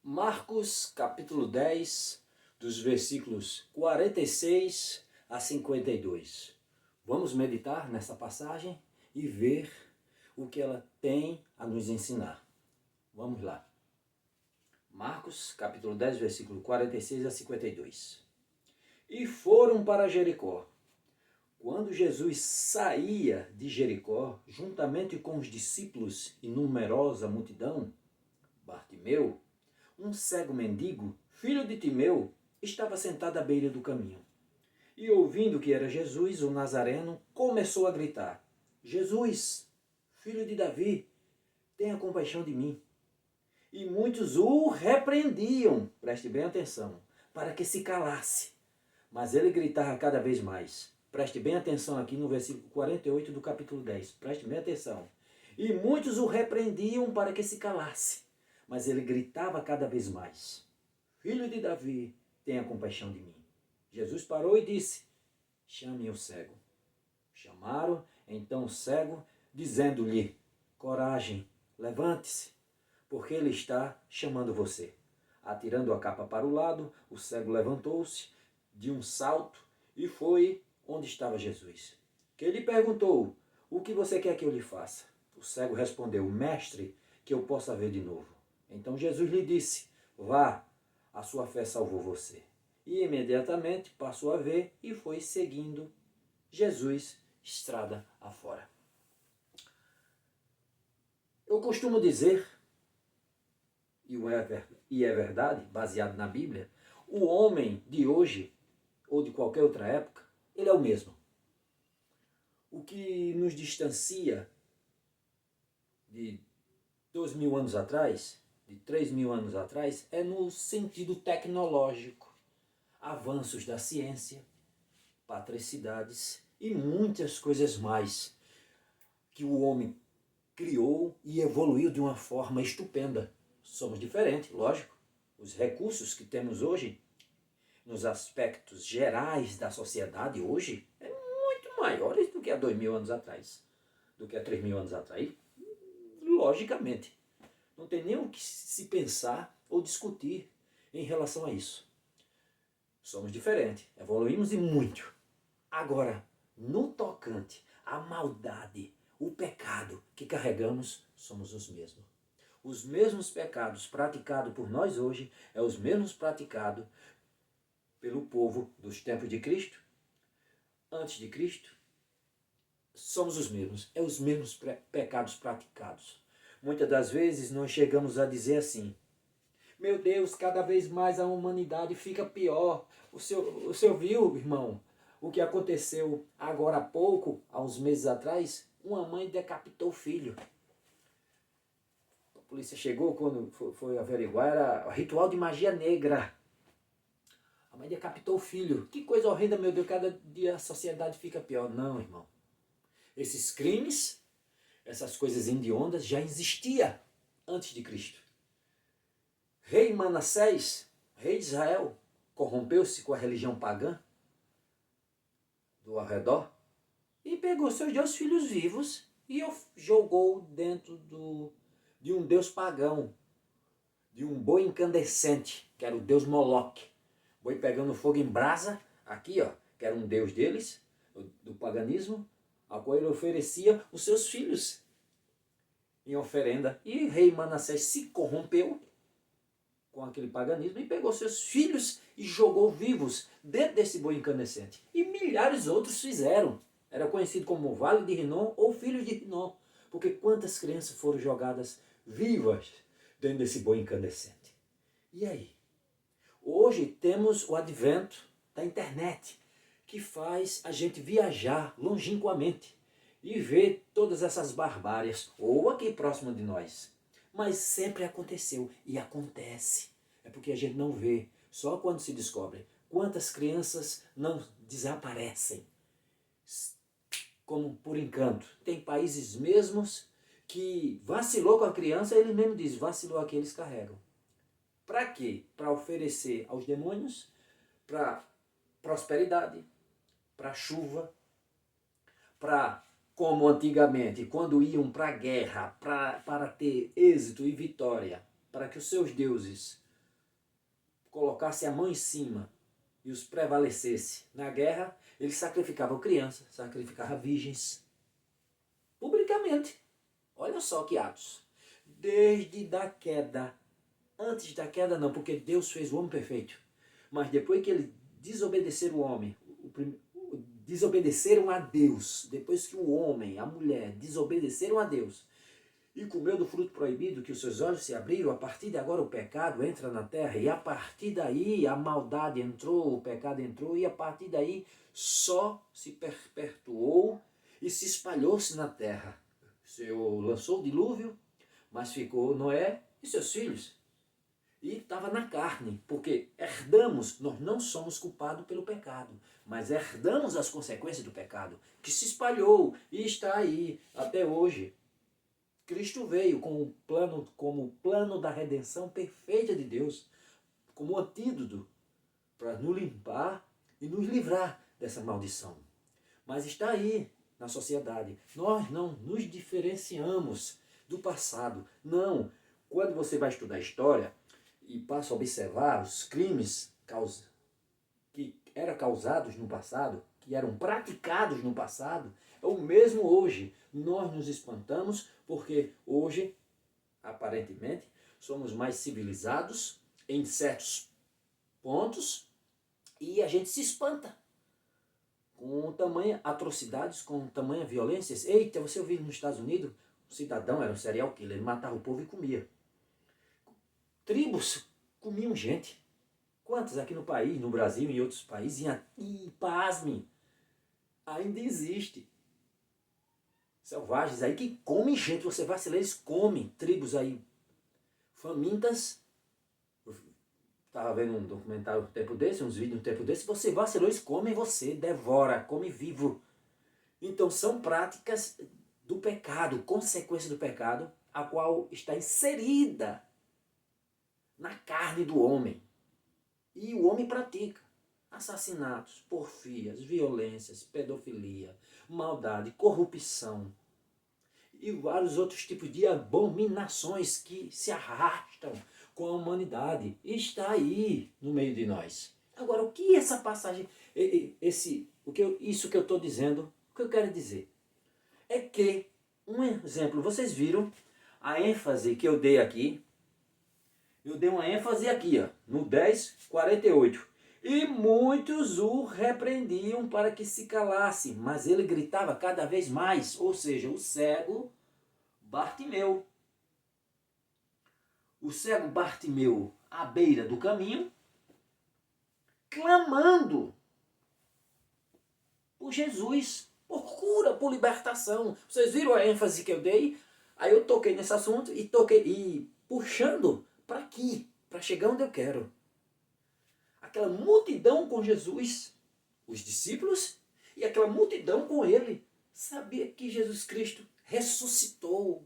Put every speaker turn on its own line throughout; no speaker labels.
Marcos capítulo 10, dos versículos 46 a 52. Vamos meditar nessa passagem e ver o que ela tem a nos ensinar. Vamos lá. Marcos capítulo 10, versículo 46 a 52. E foram para Jericó. Quando Jesus saía de Jericó, juntamente com os discípulos e numerosa multidão, Bartimeu, um cego mendigo, filho de Timeu, estava sentado à beira do caminho. E ouvindo que era Jesus, o Nazareno, começou a gritar: Jesus, filho de Davi, tenha compaixão de mim. E muitos o repreendiam, preste bem atenção, para que se calasse. Mas ele gritava cada vez mais. Preste bem atenção aqui no versículo 48 do capítulo 10. Preste bem atenção. E muitos o repreendiam para que se calasse. Mas ele gritava cada vez mais: Filho de Davi, tenha compaixão de mim. Jesus parou e disse: Chame o cego. Chamaram então o cego, dizendo-lhe: Coragem, levante-se, porque ele está chamando você. Atirando a capa para o lado, o cego levantou-se de um salto e foi onde estava Jesus, que lhe perguntou: O que você quer que eu lhe faça? O cego respondeu: Mestre, que eu possa ver de novo. Então Jesus lhe disse: Vá, a sua fé salvou você. E imediatamente passou a ver e foi seguindo Jesus estrada afora. Eu costumo dizer, e é verdade, baseado na Bíblia, o homem de hoje, ou de qualquer outra época, ele é o mesmo. O que nos distancia de 2.000 anos atrás, de 3.000 anos atrás, é no sentido tecnológico. Avanços da ciência, patricidades e muitas coisas mais que o homem criou e evoluiu de uma forma estupenda. Somos diferentes, lógico. Os recursos que temos hoje, nos aspectos gerais da sociedade hoje, é muito maiores do que há 2.000 anos atrás, do que há 3.000 anos atrás. Logicamente, não tem nem o que se pensar ou discutir em relação a isso. Somos diferentes, evoluímos e muito. Agora, no tocante à maldade, o pecado que carregamos, somos os mesmos. Os mesmos pecados praticados por nós hoje é os mesmos praticados pelo povo dos tempos de Cristo, antes de Cristo. Somos os mesmos, é os mesmos pecados praticados. Muitas das vezes nós chegamos a dizer assim: meu Deus, cada vez mais a humanidade fica pior. O senhor viu, irmão, o que aconteceu agora há pouco, há uns meses atrás? Uma mãe decapitou o filho. A polícia chegou, quando foi averiguar, era ritual de magia negra. A mãe decapitou o filho. Que coisa horrenda, meu Deus, cada dia a sociedade fica pior. Não, irmão. Esses crimes, essas coisas hediondas já existiam antes de Cristo. Rei Manassés, rei de Israel, corrompeu-se com a religião pagã do arredor e pegou seus 2 filhos vivos e jogou dentro de um deus pagão, de um boi incandescente, que era o deus Moloque. Boi pegando fogo em brasa, aqui ó, que era um deus deles, do paganismo, ao qual ele oferecia os seus filhos em oferenda. E rei Manassés se corrompeu com aquele paganismo e pegou seus filhos e jogou vivos dentro desse boi incandescente. E milhares outros fizeram. Era conhecido como Vale de Rinom ou Filhos de Rinom, porque quantas crianças foram jogadas vivas dentro desse boi incandescente. E aí? Hoje temos o advento da internet, que faz a gente viajar longínquamente e ver todas essas barbárias, ou aqui próximo de nós. Mas sempre aconteceu e acontece. É porque a gente não vê, só quando se descobre. Quantas crianças não desaparecem, como por encanto. Tem países mesmos que vacilou com a criança, eles mesmos dizem, vacilou aqui, eles carregam. Para quê? Para oferecer aos demônios, para prosperidade, para chuva, para, como antigamente, quando iam para a guerra, para ter êxito e vitória, para que os seus deuses colocasse a mão em cima e os prevalecesse na guerra, eles sacrificavam crianças, sacrificavam virgens, publicamente. Olha só que atos. Desde da queda, antes da queda não, porque Deus fez o homem perfeito, mas depois que ele desobedeceram o homem, desobedeceram a Deus, depois que o homem, a mulher, desobedeceram a Deus, e comeu do fruto proibido, que os seus olhos se abriram, a partir de agora o pecado entra na terra, e a partir daí a maldade entrou, o pecado entrou, e a partir daí só se perpetuou e se espalhou-se na terra. O Senhor lançou o dilúvio, mas ficou Noé e seus filhos. E estava na carne, porque herdamos, nós não somos culpados pelo pecado, mas herdamos as consequências do pecado, que se espalhou e está aí até hoje. Cristo veio como o plano da redenção perfeita de Deus, como antídoto para nos limpar e nos livrar dessa maldição. Mas está aí na sociedade. Nós não nos diferenciamos do passado. Não. Quando você vai estudar história e passa a observar os crimes que eram causados no passado, que eram praticados no passado, é o mesmo hoje. Nós nos espantamos porque hoje, aparentemente, somos mais civilizados em certos pontos e a gente se espanta com tamanha atrocidades, com tamanha violência. Eita, você ouviu nos Estados Unidos? Um cidadão era um serial killer, ele matava o povo e comia. Tribos comiam gente. Quantas aqui no país, no Brasil e em outros países? E pasme, ainda existe selvagens aí que comem gente. Você vacila, eles comem. Tribos aí famintas. Estava vendo um documentário um tempo desse, uns vídeos um tempo desse. Você vacilou, eles comem você, devora, come vivo. Então são práticas do pecado, consequência do pecado, a qual está inserida na carne do homem. E o homem pratica assassinatos, porfias, violências, pedofilia, maldade, corrupção e vários outros tipos de abominações que se arrastam com a humanidade. E está aí no meio de nós. Agora, o que essa passagem, isso que eu estou dizendo, o que eu quero dizer? É que, um exemplo, vocês viram a ênfase que eu dei aqui. Eu dei uma ênfase aqui, ó, no 10:48. E muitos o repreendiam para que se calasse, mas ele gritava cada vez mais, ou seja, o cego Bartimeu. O cego Bartimeu à beira do caminho, clamando por Jesus, por cura, por libertação. Vocês viram a ênfase que eu dei? Aí eu toquei nesse assunto e puxando para aqui, para chegar onde eu quero. Aquela multidão com Jesus, os discípulos, e aquela multidão com ele, sabia que Jesus Cristo ressuscitou.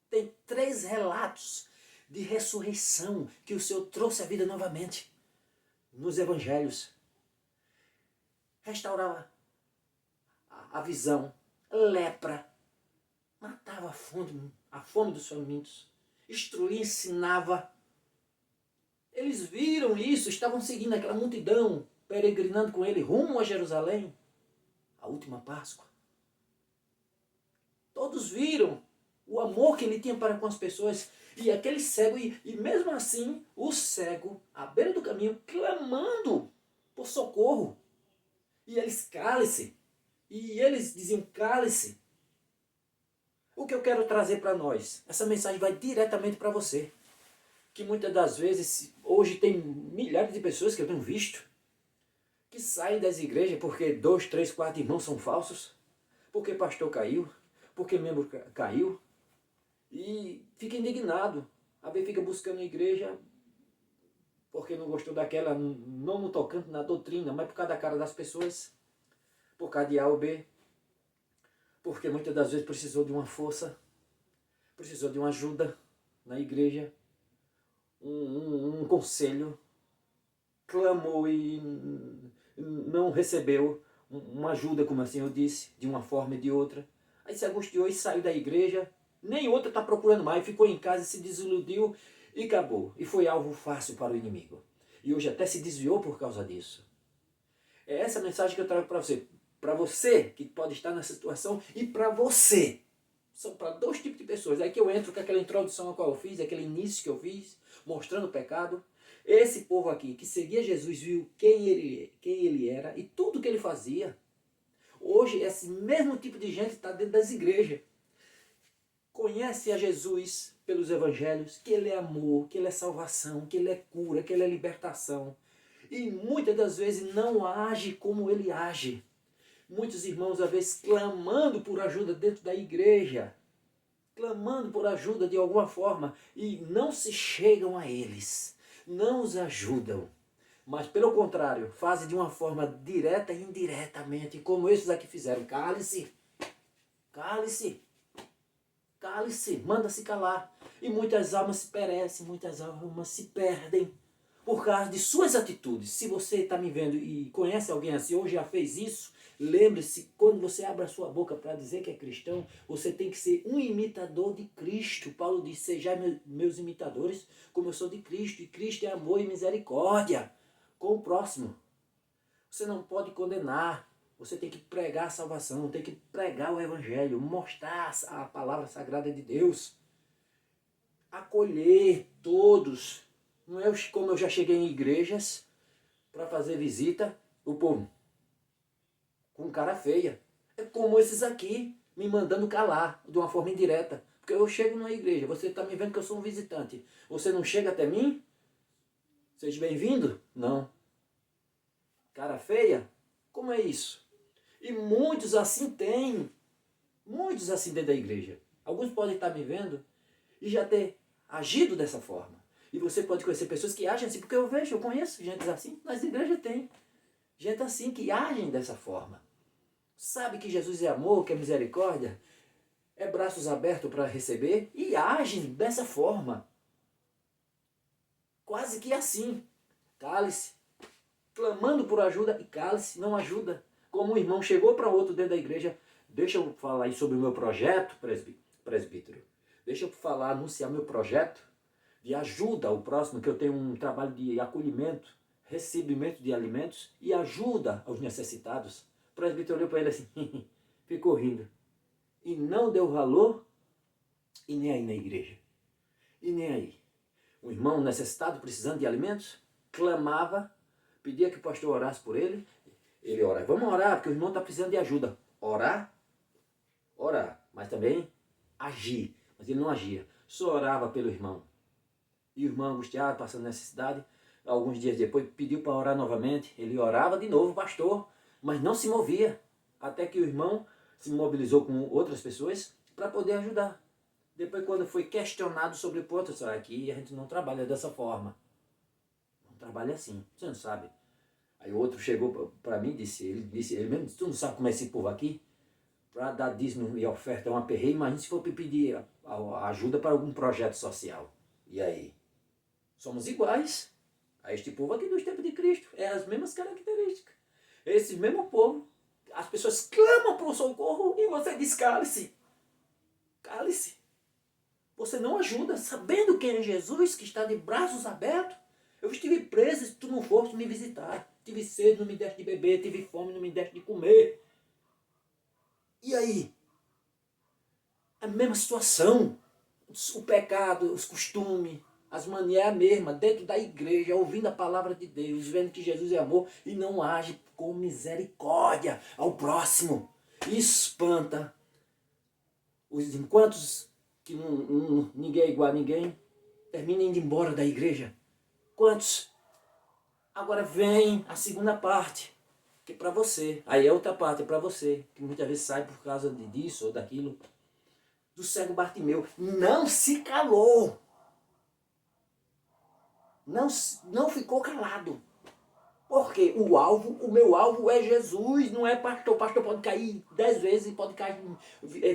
Tem 3 relatos de ressurreição que o Senhor trouxe a vida novamente nos evangelhos. Restaurava a visão, lepra, matava a fome dos famintos, instruía, ensinava. Eles viram isso, estavam seguindo aquela multidão, peregrinando com ele rumo a Jerusalém, a última Páscoa. Todos viram o amor que ele tinha para com as pessoas. E aquele cego, e mesmo assim, o cego, à beira do caminho, clamando por socorro. E eles, cale-se. E eles diziam, cale-se. O que eu quero trazer para nós? Essa mensagem vai diretamente para você. Que muitas das vezes, hoje tem milhares de pessoas que eu tenho visto, que saem das igrejas porque 2, 3, 4 irmãos são falsos, porque pastor caiu, porque membro caiu, e fica indignado. A vez fica buscando a igreja porque não gostou daquela, não no tocante na doutrina, mas por causa da cara das pessoas, por causa de A ou B, porque muitas das vezes precisou de uma força, precisou de uma ajuda na igreja, um conselho, clamou e não recebeu uma ajuda, como assim eu disse, de uma forma e de outra. Aí se angustiou e saiu da igreja, nem outra está procurando mais, ficou em casa, se desiludiu e acabou. E foi alvo fácil para o inimigo. E hoje até se desviou por causa disso. É essa a mensagem que eu trago para você. Para você que pode estar nessa situação e para você. São para dois tipos de pessoas. Aí que eu entro com aquela introdução a qual eu fiz, aquele início que eu fiz, mostrando o pecado. Esse povo aqui que seguia Jesus viu quem ele era e tudo que ele fazia. Hoje esse mesmo tipo de gente está dentro das igrejas. Conhece a Jesus pelos evangelhos, que ele é amor, que ele é salvação, que ele é cura, que ele é libertação. E muitas das vezes não age como ele age. Muitos irmãos, às vezes, clamando por ajuda dentro da igreja, clamando por ajuda de alguma forma, e não se chegam a eles, não os ajudam. Mas, pelo contrário, fazem de uma forma direta e indiretamente, como esses aqui fizeram. Cale-se, cale-se, cale-se, manda-se calar. E muitas almas se perecem, muitas almas se perdem por causa de suas atitudes. Se você está me vendo e conhece alguém assim, ou já fez isso, lembre-se, quando você abre a sua boca para dizer que é cristão, você tem que ser um imitador de Cristo. Paulo diz, sejais meus imitadores, como eu sou de Cristo. E Cristo é amor e misericórdia com o próximo. Você não pode condenar. Você tem que pregar a salvação, tem que pregar o evangelho, mostrar a palavra sagrada de Deus. Acolher todos. Não é como eu já cheguei em igrejas para fazer visita, o povo com cara feia. É como esses aqui, me mandando calar de uma forma indireta. Porque eu chego numa igreja, você está me vendo que eu sou um visitante. Você não chega até mim? Seja bem-vindo? Não. Cara feia? Como é isso? E muitos assim tem. Muitos assim dentro da igreja. Alguns podem estar me vendo e já ter agido dessa forma. E você pode conhecer pessoas que agem assim, porque eu vejo, eu conheço gente assim, nas igrejas tem. Gente assim que agem dessa forma. Sabe que Jesus é amor, que é misericórdia, é braços abertos para receber e agem dessa forma. Quase que assim. Cale-se. Clamando por ajuda e cale-se, não ajuda. Como um irmão chegou para outro dentro da igreja, deixa eu falar aí sobre o meu projeto, presbítero. Deixa eu falar, anunciar meu projeto de ajuda ao próximo, que eu tenho um trabalho de acolhimento, recebimento de alimentos e ajuda aos necessitados. O presbítero olhou para ele assim, ficou rindo. E não deu valor, e nem aí na igreja. E nem aí. Um irmão necessitado, precisando de alimentos, clamava, pedia que o pastor orasse por ele. Ele ora, vamos orar, porque o irmão está precisando de ajuda. Orar, orar, mas também agir. Mas ele não agia, só orava pelo irmão. E o irmão angustiado, passando necessidade, alguns dias depois pediu para orar novamente. Ele orava de novo, pastor, mas não se movia. Até que o irmão se mobilizou com outras pessoas para poder ajudar. Depois, quando foi questionado sobre o ponto, disse, aqui a gente não trabalha dessa forma. Não trabalha assim, você não sabe. Aí o outro chegou para mim e ele mesmo disse, tu não sabe como é esse povo aqui? Para dar dízimo e oferta é um aperreio, imagina se for pedir a ajuda para algum projeto social. E aí? Somos iguais a este povo aqui dos tempos de Cristo. É as mesmas características. Esse mesmo povo, as pessoas clamam por socorro e você diz, cale-se. Cale-se. Você não ajuda, sabendo quem é Jesus, que está de braços abertos. Eu estive preso se tu não fosse me visitar. Tive sede, não me deste de beber. Tive fome, não me deste de comer. E aí? A mesma situação. O pecado, os costumes, as manias é a mesma. Dentro da igreja, ouvindo a palavra de Deus, vendo que Jesus é amor e não age com misericórdia ao próximo. Espanta. Enquanto que ninguém é igual a ninguém, termina indo embora da igreja. Quantos? Agora vem a segunda parte, que é para você. Aí é outra parte, é para você, que muitas vezes sai por causa disso ou daquilo. Do cego Bartimeu. Não se calou. Não ficou calado. Porque o meu alvo é Jesus, não é pastor. O pastor pode cair 10 vezes e pode cair.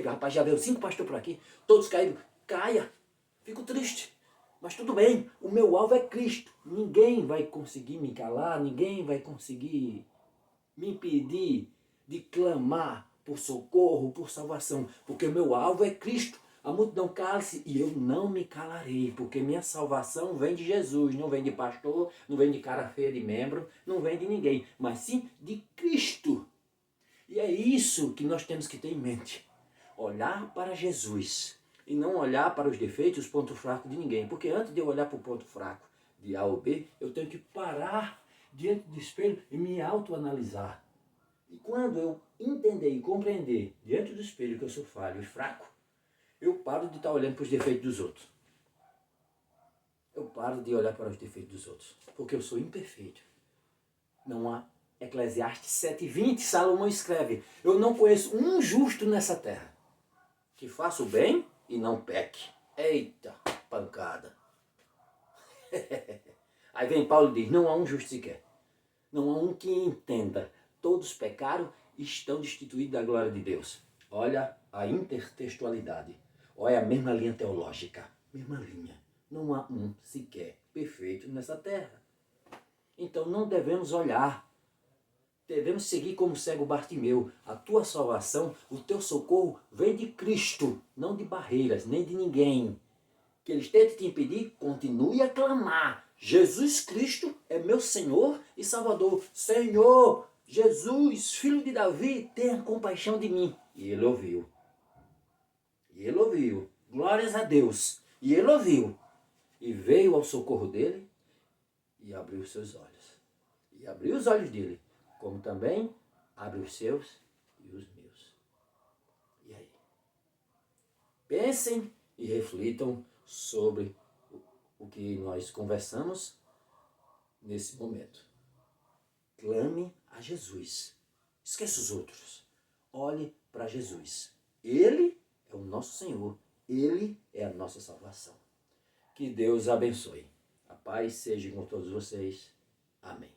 Rapaz, já veio 5 pastores por aqui, todos caíram. Caia. Fico triste. Mas tudo bem, o meu alvo é Cristo. Ninguém vai conseguir me calar, ninguém vai conseguir me impedir de clamar por socorro, por salvação. Porque o meu alvo é Cristo. A multidão cala-se e eu não me calarei, porque minha salvação vem de Jesus, não vem de pastor, não vem de cara feia de membro, não vem de ninguém, mas sim de Cristo. E é isso que nós temos que ter em mente. Olhar para Jesus e não olhar para os defeitos e os pontos fracos de ninguém. Porque antes de eu olhar para o ponto fraco de A ou B, eu tenho que parar diante do espelho e me autoanalisar. E quando eu entender e compreender diante do espelho que eu sou falho e fraco, eu paro de estar olhando para os defeitos dos outros. Eu paro de olhar para os defeitos dos outros, porque eu sou imperfeito. Não há. Eclesiastes 7:20, Salomão escreve: eu não conheço um justo nessa terra que faça o bem e não peque. Eita, pancada. Aí vem Paulo e diz: não há um justo sequer. Não há um que entenda. Todos pecaram e estão destituídos da glória de Deus. Olha a intertextualidade. Olha a mesma linha teológica. Mesma linha. Não há um sequer perfeito nessa terra. Então não devemos olhar. Devemos seguir como cego Bartimeu. A tua salvação, o teu socorro vem de Cristo, não de barreiras, nem de ninguém. Que eles tentem te impedir, continue a clamar. Jesus Cristo é meu Senhor e Salvador. Senhor, Jesus, filho de Davi, tenha compaixão de mim. E ele ouviu. E ele ouviu. Glórias a Deus. E ele ouviu. E veio ao socorro dele e abriu os seus olhos. E abriu os olhos dele, como também abre os seus e os meus. E aí? Pensem e reflitam sobre o que nós conversamos nesse momento. Clame a Jesus. Esqueça os outros. Olhe para Jesus. Ele é o nosso Senhor. Ele é a nossa salvação. Que Deus abençoe. A paz seja com todos vocês. Amém.